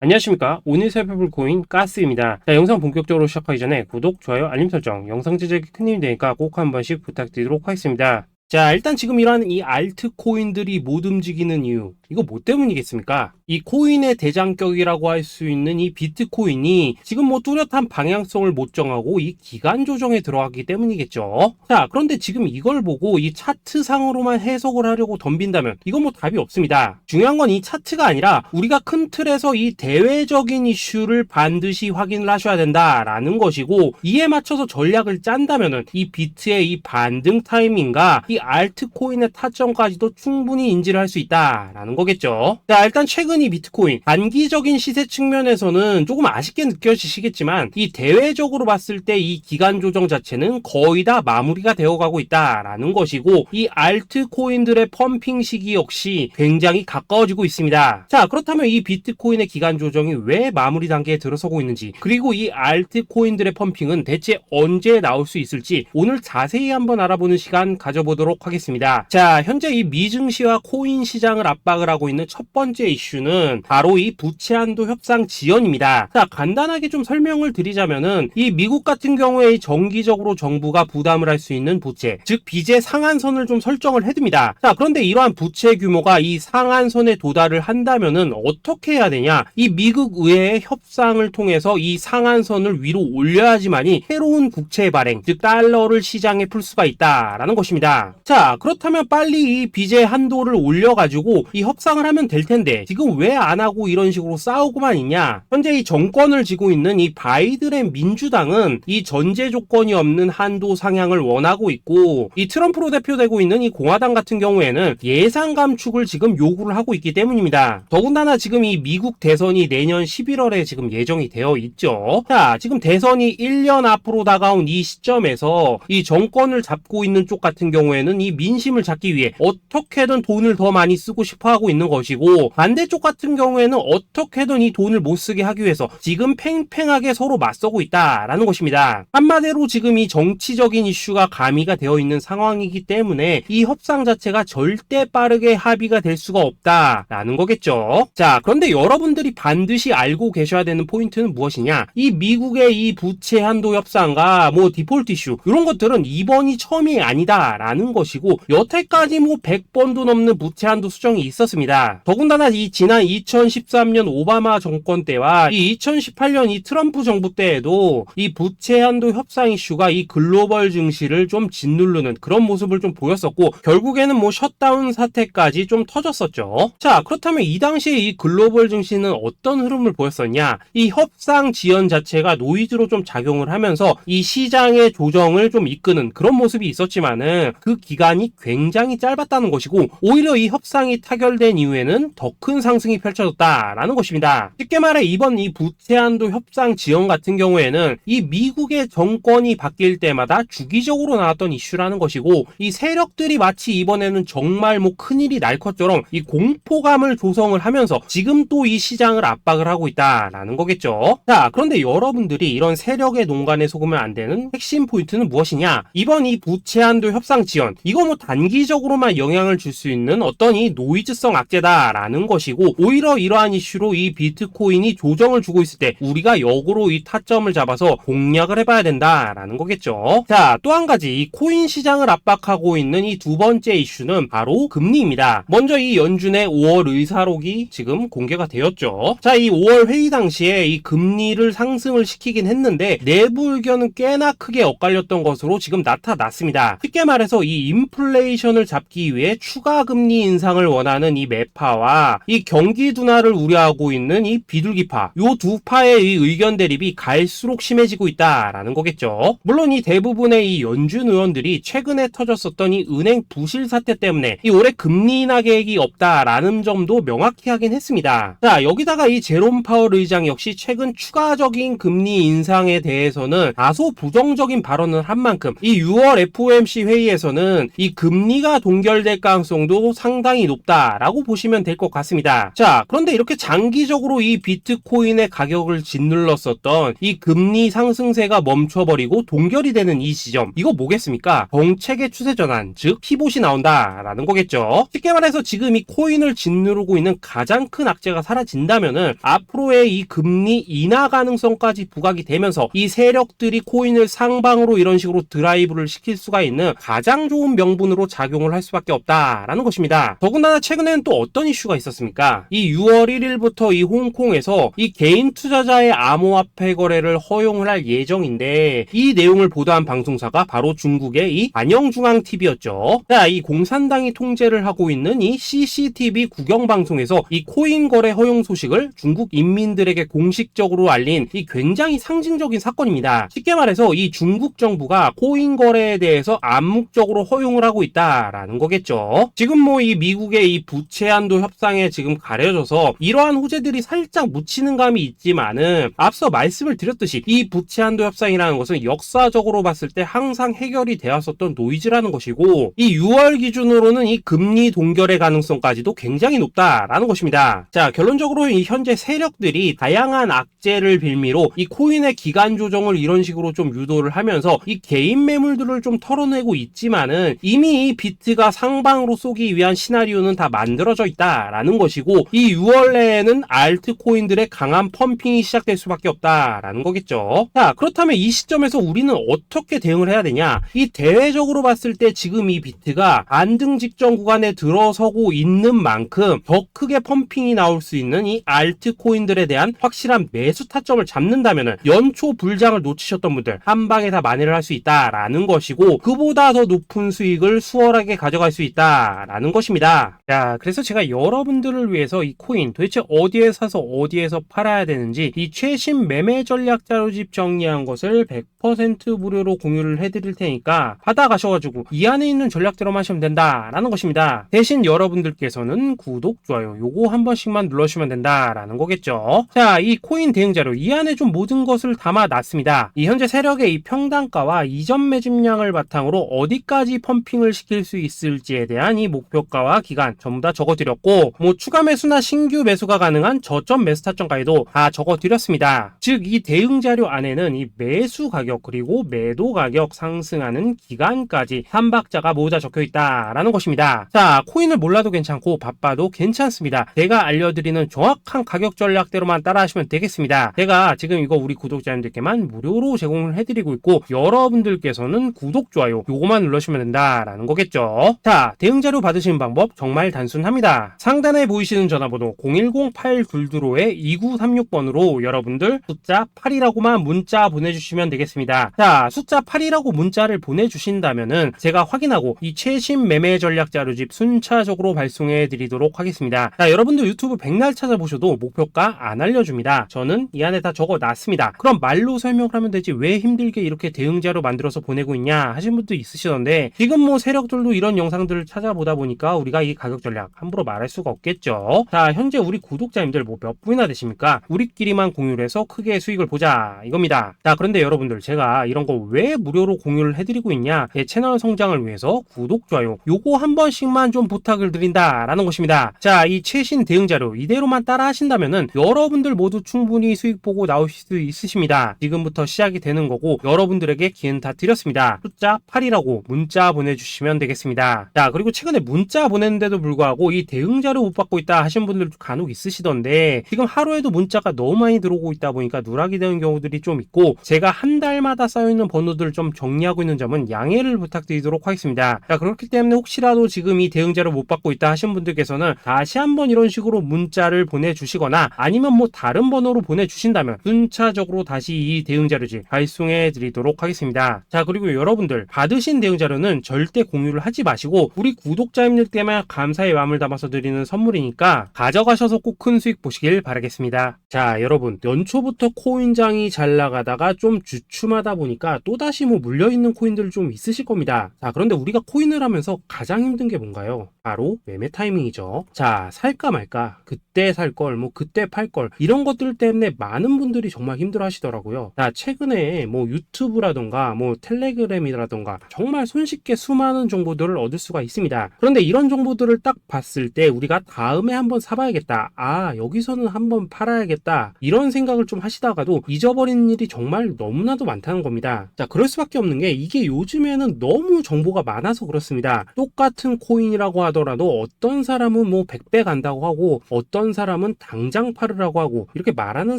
안녕하십니까. 오늘 살펴볼 코인 가스입니다. 자, 영상 본격적으로 시작하기 전에 구독, 좋아요, 알림 설정, 영상 제작에 큰 힘이 되니까 꼭 한 번씩 부탁드리도록 하겠습니다. 자, 일단 지금 이러한 이 알트코인들이 못 움직이는 이유, 이거 뭐 때문이겠습니까? 이 코인의 대장격이라고 할 수 있는 이 비트코인이 지금 뭐 뚜렷한 방향성을 못 정하고 이 기간 조정에 들어가기 때문이겠죠. 자, 그런데 지금 이걸 보고 이 차트상으로만 해석을 하려고 덤빈다면 이건 뭐 답이 없습니다. 중요한 건 이 차트가 아니라 우리가 큰 틀에서 이 대외적인 이슈를 반드시 확인을 하셔야 된다라는 것이고, 이에 맞춰서 전략을 짠다면은 이 비트의 이 반등 타이밍과 이 알트코인의 타점까지도 충분히 인지를 할 수 있다라는 거겠죠. 자, 일단 최근 이 비트코인 단기적인 시세 측면에서는 조금 아쉽게 느껴지시겠지만 이 대외적으로 봤을 때 이 기간 조정 자체는 거의 다 마무리가 되어가고 있다라는 것이고, 이 알트코인들의 펌핑 시기 역시 굉장히 가까워지고 있습니다. 자, 그렇다면 이 비트코인의 기간 조정이 왜 마무리 단계에 들어서고 있는지, 그리고 이 알트코인들의 펌핑은 대체 언제 나올 수 있을지 오늘 자세히 한번 알아보는 시간 가져보도록 하겠습니다. 자, 현재 이 미증시와 코인 시장을 압박을 하고 있는 첫 번째 이슈는 바로 이 부채 한도 협상 지연입니다. 자, 간단하게 좀 설명을 드리자면은 이 미국 같은 경우에 정기적으로 정부가 부담을 할 수 있는 부채, 즉 빚의 상한선을 좀 설정을 해둡니다. 자, 그런데 이러한 부채 규모가 이 상한선에 도달을 한다면은 어떻게 해야 되냐? 이 미국 의회의 협상을 통해서 이 상한선을 위로 올려야지만이 새로운 국채 발행, 즉 달러를 시장에 풀 수가 있다라는 것입니다. 자, 그렇다면 빨리 이 빚의 한도를 올려가지고 이 협상을 하면 될 텐데 지금 왜 안 하고 이런 식으로 싸우고만 있냐? 현재 이 정권을 쥐고 있는 이 바이든의 민주당은 이 전제 조건이 없는 한도 상향을 원하고 있고, 이 트럼프로 대표되고 있는 이 공화당 같은 경우에는 예산 감축을 지금 요구를 하고 있기 때문입니다. 더군다나 지금 이 미국 대선이 내년 11월에 지금 예정이 되어 있죠. 자, 지금 대선이 1년 앞으로 다가온 이 시점에서 이 정권을 잡고 있는 쪽 같은 경우에는 이 민심을 잡기 위해 어떻게든 돈을 더 많이 쓰고 싶어 하고 있는 것이고, 반대쪽 같은 경우에는 어떻게든 이 돈을 못 쓰게 하기 위해서 지금 팽팽하게 서로 맞서고 있다라는 것입니다. 한마디로 지금 이 정치적인 이슈가 가미가 되어 있는 상황이기 때문에 이 협상 자체가 절대 빠르게 합의가 될 수가 없다라는 거겠죠. 자, 그런데 여러분들이 반드시 알고 계셔야 되는 포인트는 무엇이냐? 이 미국의 이 부채 한도 협상과 뭐 디폴트 이슈, 이런 것들은 이번이 처음이 아니다라는 것이고, 여태까지 뭐 100번도 넘는 부채 한도 수정이 있었습니다. 더군다나 이 지난 2013년 오바마 정권 때와 이 2018년 이 트럼프 정부 때에도 이 부채 한도 협상 이슈가 이 글로벌 증시를 좀 짓누르는 그런 모습을 좀 보였었고, 결국에는 뭐 셧다운 사태까지 좀 터졌었죠. 자, 그렇다면 이 당시에 이 글로벌 증시는 어떤 흐름을 보였었냐? 이 협상 지연 자체가 노이즈로 좀 작용을 하면서 이 시장의 조정을 좀 이끄는 그런 모습이 있었지만은 그 기간이 굉장히 짧았다는 것이고, 오히려 이 협상이 타결된 이후에는 더 큰 상승이 펼쳐졌다라는 것입니다. 쉽게 말해 이번 이 부채 한도 협상 지연 같은 경우에는 이 미국의 정권이 바뀔 때마다 주기적으로 나왔던 이슈라는 것이고, 이 세력들이 마치 이번에는 정말 뭐 큰일이 날 것처럼 이 공포감을 조성을 하면서 지금 또 이 시장을 압박을 하고 있다라는 거겠죠. 자, 그런데 여러분들이 이런 세력의 농간에 속으면 안 되는 핵심 포인트는 무엇이냐? 이번 이 부채 한도 협상 지연, 이거 뭐 단기적으로만 영향을 줄 수 있는 어떤 이 노이즈성 악재다라는 것이고, 오히려 이러한 이슈로 이 비트코인이 조정을 주고 있을 때 우리가 역으로 이 타점을 잡아서 공략을 해봐야 된다라는 거겠죠. 자, 또 한 가지 이 코인 시장을 압박하고 있는 이 두 번째 이슈는 바로 금리입니다. 먼저 이 연준의 5월 의사록이 지금 공개가 되었죠. 자, 이 5월 회의 당시에 이 금리를 상승을 시키긴 했는데 내부 의견은 꽤나 크게 엇갈렸던 것으로 지금 나타났습니다. 쉽게 말해서 이 인플레이션을 잡기 위해 추가 금리 인상을 원하는 이 매파와 이 경기 둔화를 우려하고 있는 이 비둘기파, 요 두 파의 이 의견 대립이 갈수록 심해지고 있다라는 거겠죠. 물론 이 대부분의 이 연준 의원들이 최근에 터졌었던 이 은행 부실 사태 때문에 이 올해 금리 인하 계획이 없다라는 점도 명확히 하긴 했습니다. 자, 여기다가 이 제롬 파월 의장 역시 최근 추가적인 금리 인상에 대해서는 다소 부정적인 발언을 한 만큼 이 6월 FOMC 회의에서는 이 금리가 동결될 가능성도 상당히 높다라고 보시면 될 것 같습니다. 것입니다. 자, 그런데 이렇게 장기적으로 이 비트코인의 가격을 짓눌렀었던 이 금리 상승세가 멈춰버리고 동결이 되는 이 지점, 이거 뭐겠습니까? 정책의 추세 전환, 즉 피봇이 나온다라는 거겠죠. 쉽게 말해서 지금 이 코인을 짓누르고 있는 가장 큰 악재가 사라진다면은 앞으로의 이 금리 인하 가능성까지 부각이 되면서 이 세력들이 코인을 상방으로 이런 식으로 드라이브를 시킬 수가 있는 가장 좋은 명분으로 작용을 할 수밖에 없다라는 것입니다. 더군다나 최근에는 또 어떤 이슈가 있었습니까? 이 6월 1일부터 이 홍콩에서 이 개인 투자자의 암호화폐 거래를 허용을 할 예정인데, 이 내용을 보도한 방송사가 바로 중국의 이 안영중앙TV였죠. 자, 이 공산당이 통제를 하고 있는 이 CCTV 국영방송에서 이 코인 거래 허용 소식을 중국 인민들에게 공식적으로 알린 이 굉장히 상징적인 사건입니다. 쉽게 말해서 이 중국 정부가 코인 거래에 대해서 암묵적으로 허용을 하고 있다라는 거겠죠. 지금 뭐 이 미국의 이 부채 한도 협상에 지금 가려져서 이러한 호재들이 살짝 묻히는 감이 있지만은, 앞서 말씀을 드렸듯이 이 부채 한도 협상이라는 것은 역사적으로 봤을 때 항상 해결이 되었었던 노이즈라는 것이고, 이 6월 기준으로는 이 금리 동결의 가능성까지도 굉장히 높다라는 것입니다. 자, 결론적으로 이 현재 세력들이 다양한 악재를 빌미로 이 코인의 기간 조정을 이런 식으로 좀 유도를 하면서 이 개인 매물들을 좀 털어내고 있지만은, 이미 이 비트가 상방으로 쏘기 위한 시나리오는 다 만들어져 있다라는 것이고, 이 6월 내에는 알트코인들의 강한 펌핑이 시작될 수밖에 없다라는 거겠죠. 자, 그렇다면 이 시점에서 우리는 어떻게 대응을 해야 되냐? 이 대외적으로 봤을 때 지금 이 비트가 안등 직전 구간에 들어서고 있는 만큼 더 크게 펌핑이 나올 수 있는 이 알트코인들에 대한 확실한 매수 타점을 잡는다면은 연초 불장을 놓치셨던 분들 한 방에 다 만회를 할 수 있다라는 것이고, 그보다 더 높은 수익을 수월하게 가져갈 수 있다라는 것입니다. 자, 그래서 제가 여러분들을 위해서 이 코인 도대체 어디에 사서 어디에서 팔아야 되는지 이 최신 매매 전략 자료집 정리한 것을 100% 무료로 공유를 해드릴 테니까 받아가셔가지고 이 안에 있는 전략대로만 하시면 된다라는 것입니다. 대신 여러분들께서는 구독, 좋아요 요거 한 번씩만 눌러주시면 된다라는 거겠죠. 자, 이 코인 대응 자료 이 안에 좀 모든 것을 담아놨습니다. 이 현재 세력의 이 평단가와 이전 매집량을 바탕으로 어디까지 펌핑을 시킬 수 있을지에 대한 이 목표가와 기간 전부 다 적어드렸고, 뭐 추가 매수나 신규 매수가 가능한 저점 매수 타점까지도 다 적어드렸습니다. 즉 이 대응 자료 안에는 이 매수 가격 그리고 매도 가격 상승하는 기간까지 3박자가 모두 다 적혀있다라는 것입니다. 자, 코인을 몰라도 괜찮고 바빠도 괜찮습니다. 제가 알려드리는 정확한 가격 전략대로만 따라하시면 되겠습니다. 제가 지금 이거 우리 구독자님들께만 무료로 제공을 해드리고 있고, 여러분들께서는 구독, 좋아요 요거만 눌러주시면 된다라는 거겠죠. 자, 대응 자료 받으시는 방법 정말 단순합니다. 상단에 보이시는 전화번호 010-822-2936번으로 여러분들 숫자 8이라고만 문자 보내주시면 되겠습니다. 자, 숫자 8이라고 문자를 보내주신다면은 제가 확인하고 이 최신 매매 전략 자료집 순차적으로 발송해 드리도록 하겠습니다. 자, 여러분들 유튜브 백날 찾아보셔도 목표가 안 알려줍니다. 저는 이 안에 다 적어놨습니다. 그럼 말로 설명을 하면 되지 왜 힘들게 이렇게 대응 자료 만들어서 보내고 있냐 하신 분도 있으시던데, 지금 뭐 세력들도 이런 영상들을 찾아보다 보니까 우리가 이 가격 전략 함부로 말할 수가 없겠죠. 자, 현재 우리 구독자님들 뭐 몇 분이나 되십니까? 우리끼리만 공유를 해서 크게 수익을 보자 이겁니다. 자, 그런데 여러분들 제가 이런 거 왜 무료로 공유를 해드리고 있냐? 제 채널 성장을 위해서 구독, 좋아요 요거 한 번씩만 좀 부탁을 드린다라는 것입니다. 자, 이 최신 대응 자료 이대로만 따라 하신다면은 여러분들 모두 충분히 수익 보고 나오실 수 있으십니다. 지금부터 시작이 되는 거고, 여러분들에게 기회는 다 드렸습니다. 숫자 8이라고 문자 보내주시면 되겠습니다. 자, 그리고 최근에 문자 보냈는데도 불구하고 이 대응 자료 못 받고 있다 하신 분들도 간혹 있으시던데, 지금 하루에도 문자가 너무 많이 들어오고 있다 보니까 누락이 되는 경우들이 좀 있고, 제가 한 달마다 쌓여있는 번호들을 좀 정리하고 있는 점은 양해를 부탁드리도록 하겠습니다. 자, 그렇기 때문에 혹시라도 지금 이 대응 자료 못 받고 있다 하신 분들께서는 다시 한번 이런 식으로 문자를 보내주시거나 아니면 뭐 다른 번호로 보내주신다면 순차적으로 다시 이 대응 자료집 발송해 드리도록 하겠습니다. 자, 그리고 여러분들 받으신 대응 자료는 절대 공유를 하지 마시고 우리 구독자님들께만 감사의 마음을 담아서 드리는 선물이니까 가져가셔서 꼭 큰 수익 보시길 바라겠습니다. 자, 여러분 연초부터 코인장이 잘 나가다가 좀 주춤하다 보니까 또다시 뭐 물려있는 코인들 좀 있으실 겁니다. 자, 그런데 우리가 코인을 하면서 가장 힘든 게 뭔가요? 바로 매매 타이밍이죠. 자, 살까 말까, 그때 살 걸, 뭐 그때 팔 걸, 이런 것들 때문에 많은 분들이 정말 힘들어 하시더라고요. 자, 최근에 뭐 유튜브라던가 뭐 텔레그램이라던가 정말 손쉽게 수많은 정보들을 얻을 수가 있습니다. 그런데 이런 정보들을 딱 봤을 때 우리가 다음에 한번 사봐야겠다. 아, 여기서는 한번 팔아야겠다. 이런 생각을 좀 하시다가도 잊어버리는 일이 정말 너무나도 많다는 겁니다. 자, 그럴 수밖에 없는 게 이게 요즘에는 너무 정보가 많아서 그렇습니다. 똑같은 코인이라고 하더라도 어떤 사람은 뭐 100배 간다고 하고 어떤 사람은 당장 팔으라고 하고 이렇게 말하는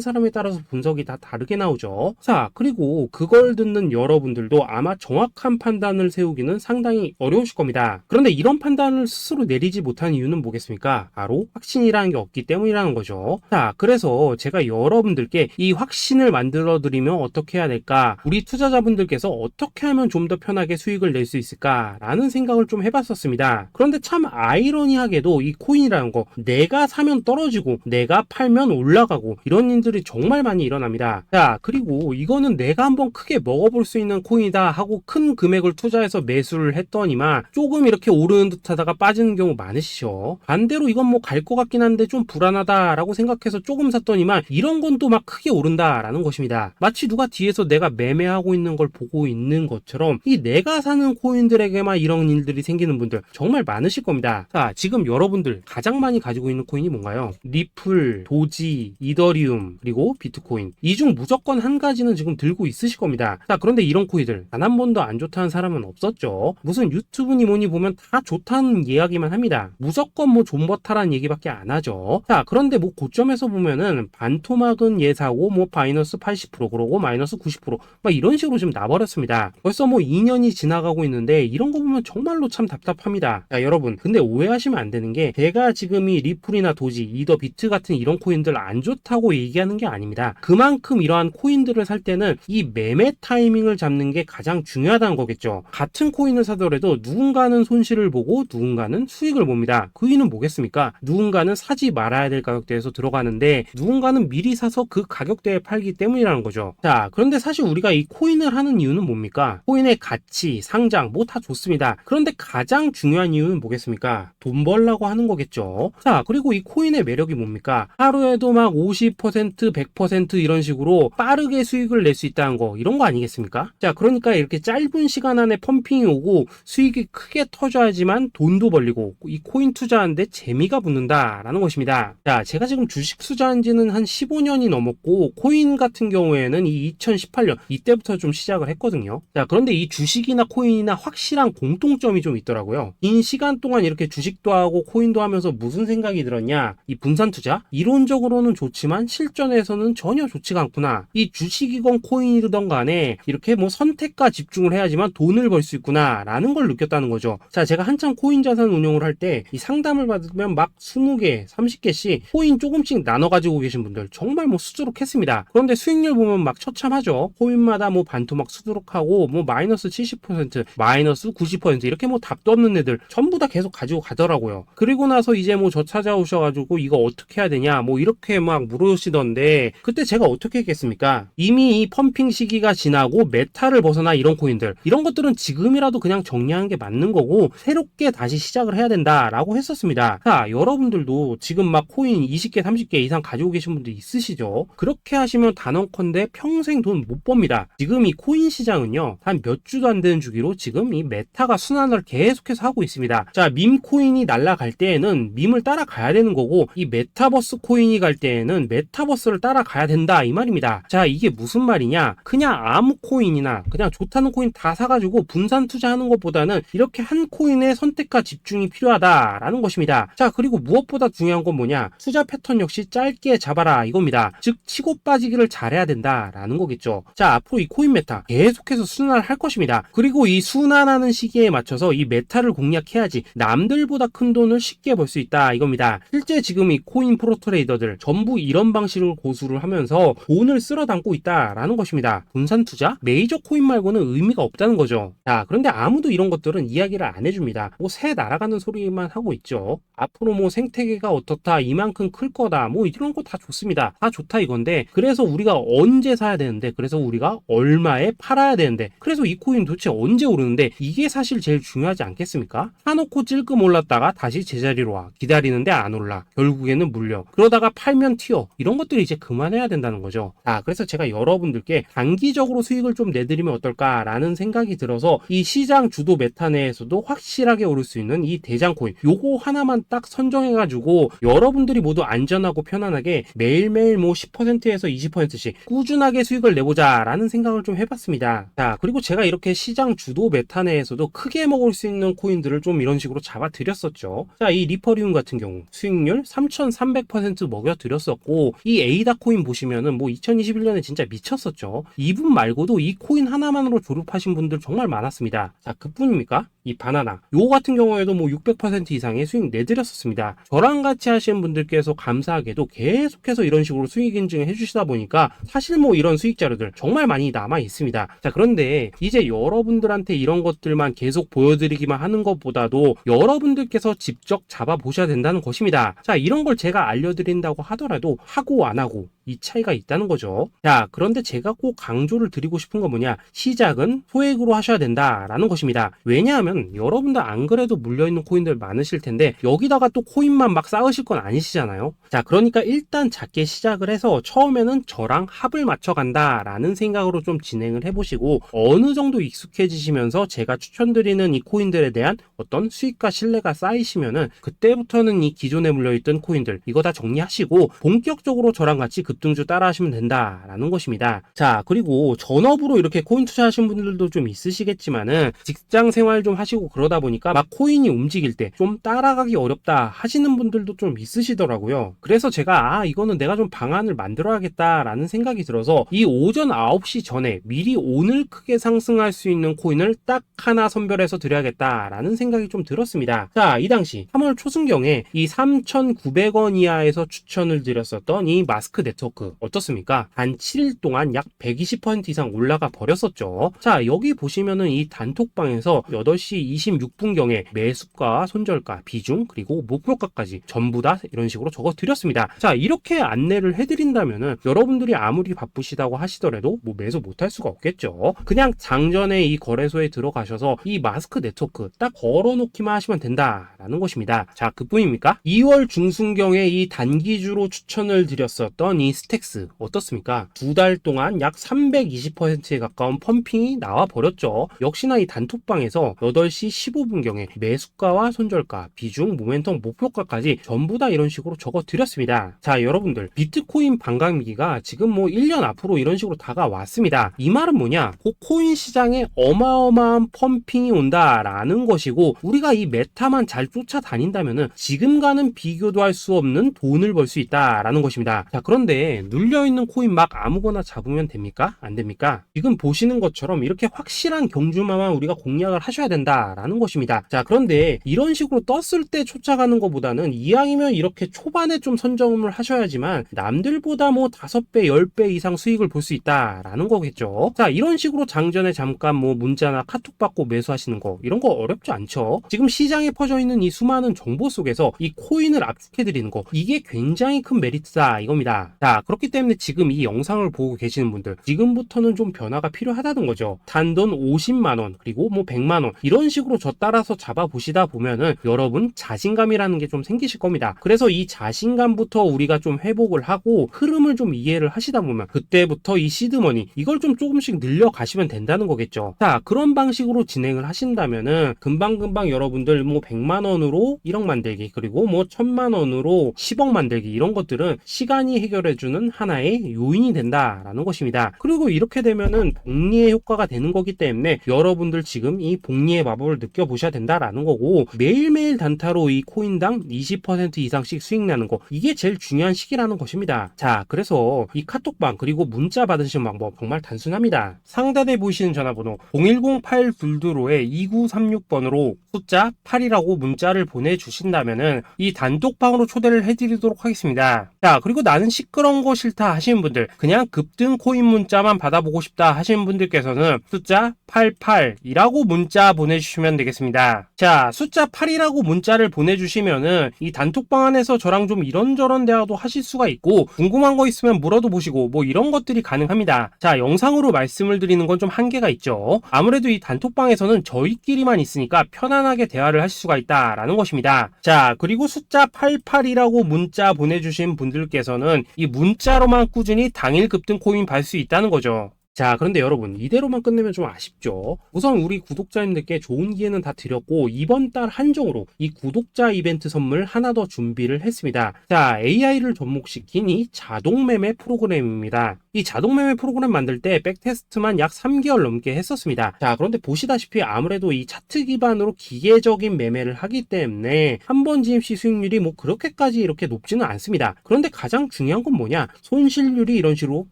사람에 따라서 분석이 다 다르게 나오죠. 자, 그리고 그걸 듣는 여러분들도 아마 정확한 판단을 세우기는 상당히 어려우실 겁니다. 그런데 이런 판단을 스스로 내리지 못한 이유는 뭐겠습니까? 바로 확신이라는 게 없기 때문이라는 거죠. 자, 그래서 제가 여러분들께 이 확신을 만들어 드리면 어떻게 해야 될까? 우리 투자자분들께서 어떻게 하면 좀 더 편하게 수익을 낼 수 있을까? 라는 생각을 좀 해봤었습니다. 그런데 참 아이러니하게도 이 코인이라는 거 내가 사면 떨어지고 내가 팔면 올라가고 이런 일들이 정말 많이 일어납니다. 자, 그리고 이거는 내가 한번 크게 먹어볼 수 있는 코인이다 하고 큰 금액을 투자해서 매수를 했더니만 조금 이렇게 오르는 듯 하다가 빠지는 경우 많으시죠. 반대로 이건 뭐 갈 것 같긴 한데 좀 불안하다라고 생각해서 조금 샀더니만 이런 건 또 막 크게 오른다라는 것입니다. 마치 누가 뒤에서 내가 매매하고 있는 걸 보고 있는 것처럼 이 내가 사는 코인들에게만 이런 일들이 생기는 분들 정말 많으실 겁니다. 자, 지금 여러분들 가장 많이 가지고 있는 코인이 뭔가요? 리플, 도지, 이더리움, 그리고 비트코인. 이 중 무조건 한 가지는 지금 들고 있으실 겁니다. 자, 그런데 이런 코인들 단 한 번도 안 좋다는 사람은 없었죠. 무슨 유튜브니 뭐니 보면 다 좋다는 이야기만 합니다. 무조건 뭐 존버타라는 얘기밖에 안 하죠. 자, 그런데 뭐 고점에서 보면은 반토막은 예사고 뭐 마이너스 80% 그러고 마이너스 90% 막 이런 식으로 지금 나버렸습니다. 벌써 뭐 2년이 지나가고 있는데 이런 거 보면 정말로 참 답답합니다. 자, 여러분 근데 오해하시면 안 되는 게 제가 지금 이 리플이나 도지, 이더, 비트 같은 이런 코인들 안 좋다고 얘기하는 게 아닙니다. 그만큼 이러한 코인들을 살 때는 이 매매 타이밍을 잡는 게 가장 중요하다는 거겠죠. 같은 코인을 사더라도 누군가는 손실을 보고 누군가는 수익을 봅니다. 그 이유는 뭐겠습니까? 누군가는 사지 말아야 될 가격대에서 들어가는데 누군가는 미리 사서 그 가격대에 팔기 때문이라는 거죠. 자, 그런데 사실 우리가 이 코인을 하는 이유는 뭡니까? 코인의 가치, 상장 뭐 다 좋습니다. 그런데 가장 중요한 이유는 뭐겠습니까? 돈 벌라고 하는 거겠죠. 자, 그리고 이 코인의 매력이 뭡니까? 하루에도 막 50%, 100% 이런 식으로 빠르게 수익을 낼 수 있다는 거 이런 거 아니겠습니까? 자, 그러니까 이렇게 짧은 시간 안에 펌핑이 오고 수익이 크게 터져야지만 돈도 벌리고 이 코인 투자하는데 재미가 붙는다라는 것입니다. 자, 제가 지금 주식 투자한 지는 한 15년이 넘었고 코인 같은 경우에는 이 2018년 이때부터 좀 시작을 했거든요. 자, 그런데 이 주식이나 코인이나 확실한 공통점이 좀 있더라고요. 긴 시간 동안 이렇게 주식도 하고 코인도 하면서 무슨 생각이 들었냐? 이 분산 투자? 이론적으로는 좋지만 실전에서는 전혀 좋지가 않구나. 이 주식이건 코인이든 간에 이렇게 뭐 선택과 집중을 해야지만 돈을 벌 수 있구나 라는 걸 느꼈다는 거죠. 자, 제가 한참 코인 자산 운용을 할 때 이 상담을 받으면 막 20개, 30개씩 코인 조금씩 나눠 가지고 계신 분들 정말 뭐 수두룩했습니다. 그런데 수익률 보면 막 처참하죠. 코인마다 뭐 반토막 수두룩하고 뭐 마이너스 70%, 마이너스 90% 이렇게 뭐 답도 없는 애들 전부 다 계속 가지고 가더라고요. 그리고 나서 이제 뭐 저 찾아오셔가지고 이거 어떻게 해야 되냐 뭐 이렇게 막 물으시던데 그때 제가 어떻게 했겠습니까? 이미 이 펌핑 시기가 지나고 메타를 벗어나 이런 코인들 이런 것들은 지금이라도 그냥 정리하는 게 맞는 거고 새롭게 다시 시작을 해야 된다라고 했었습니다. 자, 여러분들도 지금 막 코인 20개, 30개 이상 가지고 계신 분들 있으시죠? 그렇게 하시면 단언컨대 평생 돈 못 법니다. 지금 이 코인 시장은요 한 몇 주도 안 되는 주기로 지금 이 메타가 순환을 계속해서 하고 있습니다. 자, 밈 코인이 날아갈 때에는 밈을 따라가야 되는 거고 이 메타버스 코인이 갈 때에는 메타버스를 따라가야 된다 이 말입니다. 자, 이게 무슨 말이냐? 그냥 아무 코인이나 그냥 좋다는 코인 다 사가지고 분산 투자하는 것보다는 이렇게 한 코인에 선택과 집중이 필요하다라는 것입니다. 자, 그리고 무엇보다 중요한 건 뭐냐? 투자 패턴 역시 짧게 잡아라 이겁니다. 즉 치고 빠지기를 잘해야 된다라는 거겠죠. 자, 앞으로 이 코인 메타 계속해서 순환을 할 것입니다. 그리고 이 순환하는 시기에 맞춰서 이 메타를 공략해야지 남들보다 큰 돈을 쉽게 벌 수 있다 이겁니다. 실제 지금 이 코인 프로 트레이더들 전부 이런 방식을 고수를 하면서 돈을 쓸어 담고 있다라는 것입니다. 분산 투자? 메이저 코인 말고는 의미가 없다는 거죠. 자, 그런데 아무도 이런 것들은 이야기를 안 해줍니다. 뭐 새 날아가는 소리만 하고 있죠. 앞으로 뭐 생태계가 어떻다, 이만큼 클 거다, 뭐 이런 거 다 좋습니다. 다 좋다 이건데 그래서 우리가 언제 사야 되는데 그래서 우리가 얼마에 팔아야 되는데 그래서 이 코인 도대체 언제 오르는데 이게 사실 제일 중요하지 않겠습니까? 사놓고 찔끔 올랐다가 다시 제자리로 와 기다리는데 안 올라 결국에는 물려 그러다가 팔면 튀어 이런 것들이 이제 그만해야 된다는 거죠. 자, 그래서 제가 여러분들께 단기적으로 수익을 좀 내드리면 어떨까라는 생각이 들어서 이 시장 주도 메타 내에서도 확실하게 오를 수 있는 이 대장 코인 요거 하나만 딱 선정 설정해가지고 여러분들이 모두 안전하고 편안하게 매일매일 뭐 10%에서 20%씩 꾸준하게 수익을 내보자 라는 생각을 좀 해봤습니다. 자, 그리고 제가 이렇게 시장 주도 메타 내에서도 크게 먹을 수 있는 코인들을 좀 이런 식으로 잡아드렸었죠. 자, 이 리퍼리움 같은 경우 수익률 3300% 먹여드렸었고, 이 에이다 코인 보시면은 뭐 2021년에 진짜 미쳤었죠. 이분 말고도 이 코인 하나만으로 졸업하신 분들 정말 많았습니다. 자, 그뿐입니까? 이 바나나 요거 같은 경우에도 뭐 600% 이상의 수익 내드렸었습니다. 저랑 같이 하시는 분들께서 감사하게도 계속해서 이런 식으로 수익 인증을 해주시다 보니까 사실 뭐 이런 수익 자료들 정말 많이 남아 있습니다. 자, 그런데 이제 여러분들한테 이런 것들만 계속 보여드리기만 하는 것보다도 여러분들께서 직접 잡아보셔야 된다는 것입니다. 자, 이런 걸 제가 알려드린다고 하더라도 하고 안 하고 이 차이가 있다는 거죠. 자, 그런데 제가 꼭 강조를 드리고 싶은 건 뭐냐, 시작은 소액으로 하셔야 된다라는 것입니다. 왜냐하면 여러분들 안 그래도 물려있는 코인들 많으실 텐데 여기다가 또 코인만 막 쌓으실 건 아니시잖아요. 자, 그러니까 일단 작게 시작을 해서 처음에는 저랑 합을 맞춰간다 라는 생각으로 좀 진행을 해보시고, 어느 정도 익숙해지시면서 제가 추천드리는 이 코인들에 대한 어떤 수익과 신뢰가 쌓이시면은 그때부터는 이 기존에 물려있던 코인들 이거 다 정리하시고 본격적으로 저랑 같이 급등주 따라 하시면 된다라는 것입니다. 자, 그리고 전업으로 이렇게 코인 투자하시는 분들도 좀 있으시겠지만은 직장 생활 좀 하시고 그러다 보니까 막 코인이 움직일 때 좀 따라가기 어렵다 하시는 분들도 좀 있으시더라고요. 그래서 제가 이거는 내가 좀 방안을 만들어야겠다라는 생각이 들어서 이 오전 9시 전에 미리 오늘 크게 상승할 수 있는 코인을 딱 하나 선별해서 드려야겠다라는 생각이 좀 들었습니다. 자, 이 당시 3월 초순경에 이 3,900원 이하에서 추천을 드렸었던 이 마스크 네트워크 어떻습니까? 단 7일 동안 약 120% 이상 올라가 버렸었죠. 자, 여기 보시면은 이 단톡방에서 8시 26분경에 매수가, 손절가, 비중, 그리고 목표가까지 전부 다 이런 식으로 적어 드렸습니다. 자, 이렇게 안내를 해드린다면은 여러분들이 아무리 바쁘시다고 하시더라도 뭐 매수 못할 수가 없겠죠. 그냥 장전에 이 거래소에 들어가셔서 이 마스크 네트워크 딱 걸어놓기만 하시면 된다라는 것입니다. 자, 그뿐입니까? 2월 중순경에 이 단기주로 추천을 드렸었던 이 스택스 어떻습니까? 2달 동안 약 320%에 가까운 펌핑이 나와 버렸죠. 역시나 이 단톡방에서 8시 15분경에 매수가와 손절가, 비중, 모멘텀, 목표가까지 전부 다 이런 식으로 적어 드렸습니다. 자, 여러분들 비트코인 반감기가 지금 뭐 1년 앞으로 이런 식으로 다가왔습니다. 이 말은 뭐냐? 그 코인 시장에 어마어마한 펌핑이 온다라는 것이고, 우리가 이 메타만 잘 쫓아다닌다면은 지금과는 비교도 할 수 없는 돈을 벌 수 있다라는 것입니다. 자, 그런데 눌려있는 코인 막 아무거나 잡으면 됩니까? 안 됩니까? 지금 보시는 것처럼 이렇게 확실한 경주마만 우리가 공략을 하셔야 된다라는 것입니다. 자, 그런데 이런 식으로 떴을 때 쫓아가는 것보다는 이왕이면 이렇게 초반에 좀 선점을 하셔야지만 남들보다 뭐 5배, 10배 이상 수익을 볼 수 있다라는 거겠죠. 자, 이런 식으로 장전에 잠깐 뭐 문자나 카톡 받고 매수하시는 거 이런 거 어렵지 않죠. 지금 시장에 퍼져 있는 이 수많은 정보 속에서 이 코인을 압축해드리는 거 이게 굉장히 큰 메리트다 이겁니다. 자, 그렇기 때문에 지금 이 영상을 보고 계시는 분들 지금부터는 좀 변화가 필요하다는 거죠. 단돈 50만원 그리고 뭐 100만원 이런 식으로 저 따라서 잡아보시다 보면은 여러분 자신감이라는 게 좀 생기실 겁니다. 그래서 이 자신감부터 우리가 좀 회복을 하고 흐름을 좀 이해를 하시다 보면 그때부터 이 시드머니 이걸 좀 조금씩 늘려가시면 된다는 거겠죠. 자, 그런 방식으로 진행을 하신다면은 금방금방 여러분들 뭐 100만원으로 1억 만들기 그리고 뭐 1000만원으로 10억 만들기 이런 것들은 시간이 해결해주는 하나의 요인이 된다라는 것입니다. 그리고 이렇게 되면은 복리의 효과가 되는 거기 때문에 여러분들 지금 이 복리의 마법을 느껴보셔야 된다라는 거고, 매일매일 단타로 이 코인당 20% 이상씩 수익 나는 거 이게 제일 중요한 시기라는 것입니다. 자, 그래서 이 카톡방 그리고 문자 받으시는 방법 정말 단순합니다. 상단에 보이시는 전화번호 010-822-2936번으로 숫자 8이라고 문자를 보내주신다면은 이 단톡방으로 초대를 해드리도록 하겠습니다. 자, 그리고 나는 시끄러운 거 싫다 하시는 분들, 그냥 급등 코인 문자만 받아보고 싶다 하시는 분들께서는 숫자 88이라고 문자 보내주시면 되겠습니다. 자, 숫자 8이라고 문자를 보내주시면은 이 단톡방 안에서 저랑 좀 이런저런 대화도 하실 수가 있고, 궁금한 거 있으면 물어도 보시고 뭐 이런 것들이 가능합니다. 자, 영상으로 말씀을 드리는 건 좀 한계가 있죠. 아무래도 이 단톡방에서는 저희끼리만 있으니까 편안하게 대화를 하실 수가 있다라는 것입니다. 자, 그리고 숫자 88이라고 문자 보내주신 분들께서는 이 문자로만 꾸준히 당일 급등 코인 받을 수 있다는 거죠. 자, 그런데 여러분, 이대로만 끝내면 좀 아쉽죠? 우선 우리 구독자님들께 좋은 기회는 다 드렸고, 이번 달 한정으로 이 구독자 이벤트 선물 하나 더 준비를 했습니다. 자, AI를 접목시킨 이 자동 매매 프로그램입니다. 이 자동 매매 프로그램 만들 때 백테스트만 약 3개월 넘게 했었습니다. 자, 그런데 보시다시피 아무래도 이 차트 기반으로 기계적인 매매를 하기 때문에 한 번 지입 시 수익률이 뭐 그렇게까지 이렇게 높지는 않습니다. 그런데 가장 중요한 건 뭐냐? 손실률이 이런 식으로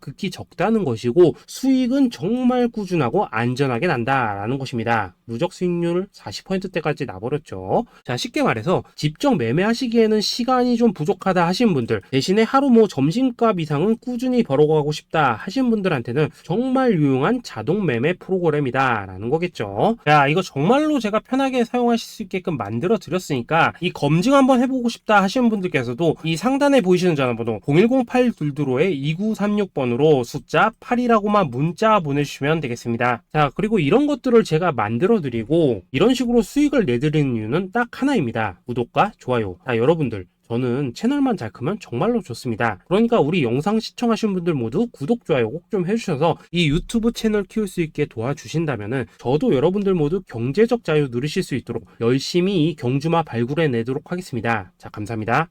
극히 적다는 것이고, 수익은 정말 꾸준하고 안전하게 난다라는 것입니다. 누적 수익률 40%대까지 나버렸죠. 자, 쉽게 말해서 직접 매매하시기에는 시간이 좀 부족하다 하신 분들, 대신에 하루 뭐 점심값 이상은 꾸준히 벌어가고 싶다 하신 분들한테는 정말 유용한 자동 매매 프로그램이다 라는 거겠죠. 자, 이거 정말로 제가 편하게 사용하실 수 있게끔 만들어 드렸으니까 이 검증 한번 해보고 싶다 하시는 분들께서도 이 상단에 보이시는 전화번호 010-822-2936번으로 숫자 8이라고만 문자 보내주시면 되겠습니다. 자, 그리고 이런 것들을 제가 만들어 드리고 이런 식으로 수익을 내드리는 이유는 딱 하나입니다. 구독과 좋아요. 자, 여러분들, 저는 채널만 잘 크면 정말로 좋습니다. 그러니까 우리 영상 시청하신 분들 모두 구독, 좋아요 꼭 좀 해주셔서 이 유튜브 채널 키울 수 있게 도와주신다면은 저도 여러분들 모두 경제적 자유 누리실 수 있도록 열심히 이 경주마 발굴해 내도록 하겠습니다. 자, 감사합니다.